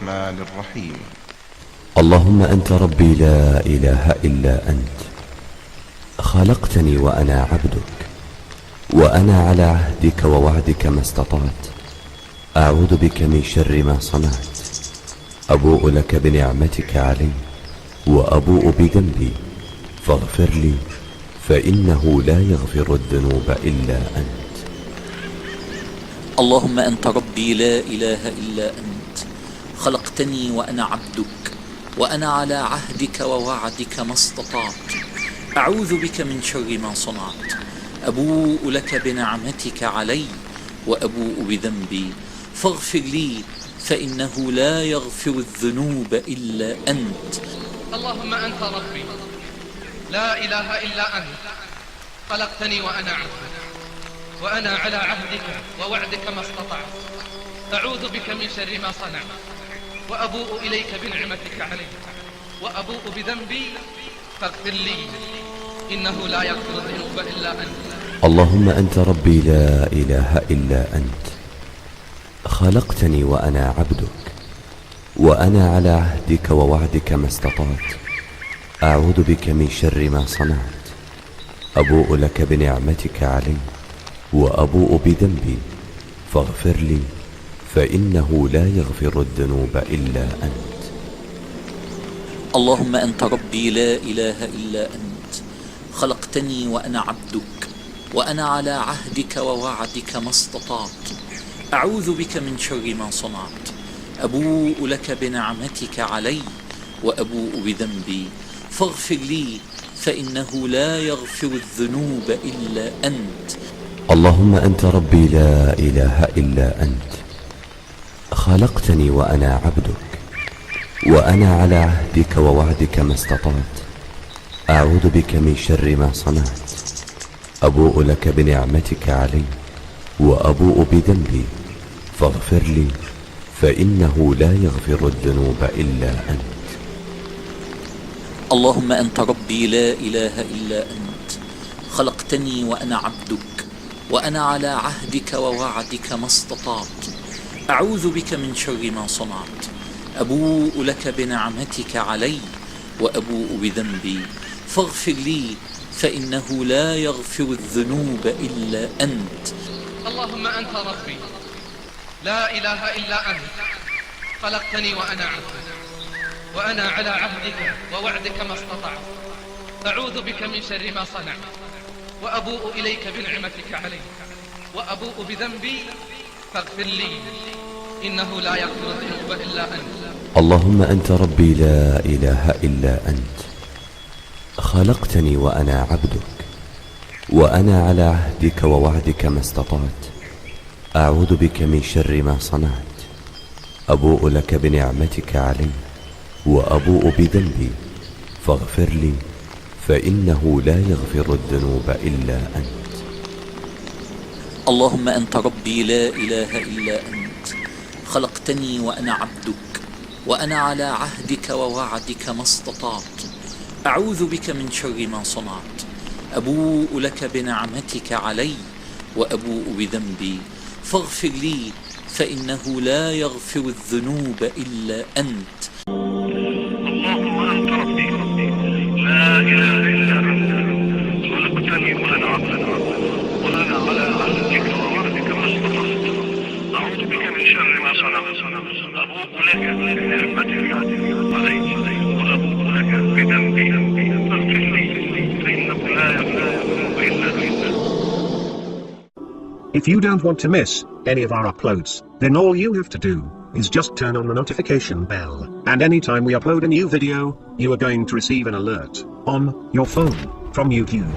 الرحمن الرحيم. اللهم أنت ربي لا إله إلا أنت، خلقتني وأنا عبدك، وأنا على عهدك ووعدك ما استطعت. أعوذ بك من شر ما صنعت. أبوء لك بنعمتك علي وأبوء بذنبي فاغفر لي، فإنه لا يغفر الذنوب إلا أنت. اللهم أنت ربي لا إله إلا أنت، خلقتني وأنا عبدك، وأنا على عهدك ووعدك ما استطعت. أعوذ بك من شر ما صنعت. أبوء لك بنعمتك علي وأبوء بذنبي فاغفر لي، فإنه لا يغفر الذنوب إلا أنت. اللهم أنت ربي لا إله إلا أنت، خلقتني وأنا عبدك، وأنا على عهدك ووعدك ما استطعت. أعوذ بك من شر ما صنعت، وأبوء إليك بنعمتك علي وأبوء بذنبي فاغفر لي، إنه لا يغفر الذنوب إلا أنت. اللهم أنت ربي لا إله إلا أنت، خلقتني وأنا عبدك، وأنا على عهدك ووعدك ما استطعت. أعوذ بك من شر ما صنعت. أبوء لك بنعمتك علي وأبوء بذنبي فاغفر لي، فإنه لا يغفر الذنوب إلا أنت. اللهم أنت ربي لا إله إلا أنت، خلقتني وأنا عبدك، وأنا على عهدك ووعدك ما استطعت. أعوذ بك من شر ما صنعت. أبوء لك بنعمتك علي وأبوء بذنبي فاغفر لي، فإنه لا يغفر الذنوب إلا أنت. اللهم أنت ربي لا إله إلا أنت، خلقتني وأنا عبدك، وأنا على عهدك ووعدك ما استطعت. أعوذ بك من شر ما صنعت. أبوء لك بنعمتك علي وأبوء بذنبي فاغفر لي، فإنه لا يغفر الذنوب إلا أنت. اللهم أنت ربي لا إله إلا أنت، خلقتني وأنا عبدك، وأنا على عهدك ووعدك ما استطعت. أعوذ بك من شر ما صنعت. أبوء لك بنعمتك علي وأبوء بذنبي فاغفر لي، فإنه لا يغفر الذنوب إلا أنت. اللهم أنت ربي لا إله إلا أنت، خلقتني وأنا عبدك، وأنا على عهدك ووعدك ما استطعت. أعوذ بك من شر ما صنعت، وأبوء إليك بنعمتك علي وأبوء بذنبي فاغفر لي، إنه لا يغفر الذنوب إلا أنت. اللهم أنت ربي لا إله إلا أنت، خلقتني وأنا عبدك، وأنا على عهدك ووعدك ما استطعت. أعوذ بك من شر ما صنعت. أبوء لك بنعمتك علي وأبوء بذنبي فاغفر لي، فإنه لا يغفر الذنوب إلا أنت. اللهم أنت ربي لا إله إلا أنت، خلقتني وأنا عبدك، وأنا على عهدك ووعدك ما استطعت. أعوذ بك من شر ما صنعت. أبوء لك بنعمتك علي وأبوء بذنبي فاغفر لي، فإنه لا يغفر الذنوب إلا أنت. اللهم أنت ربي لا إله إلا أنت، خلقتني وأنا عبدك، وأنا على عهدك ووعدك ما استطعت. أعوذ بك من شر ما صنعت. أبوء لك بنعمتك علي وأبوء لك بذنبي فاغفر لي، فإنه لا يغفر الذنوب إلا أنت. If you don't want to miss any of our uploads, then all you have to do is just turn on the notification bell, and anytime we upload a new video, you are going to receive an alert on your phone from YouTube.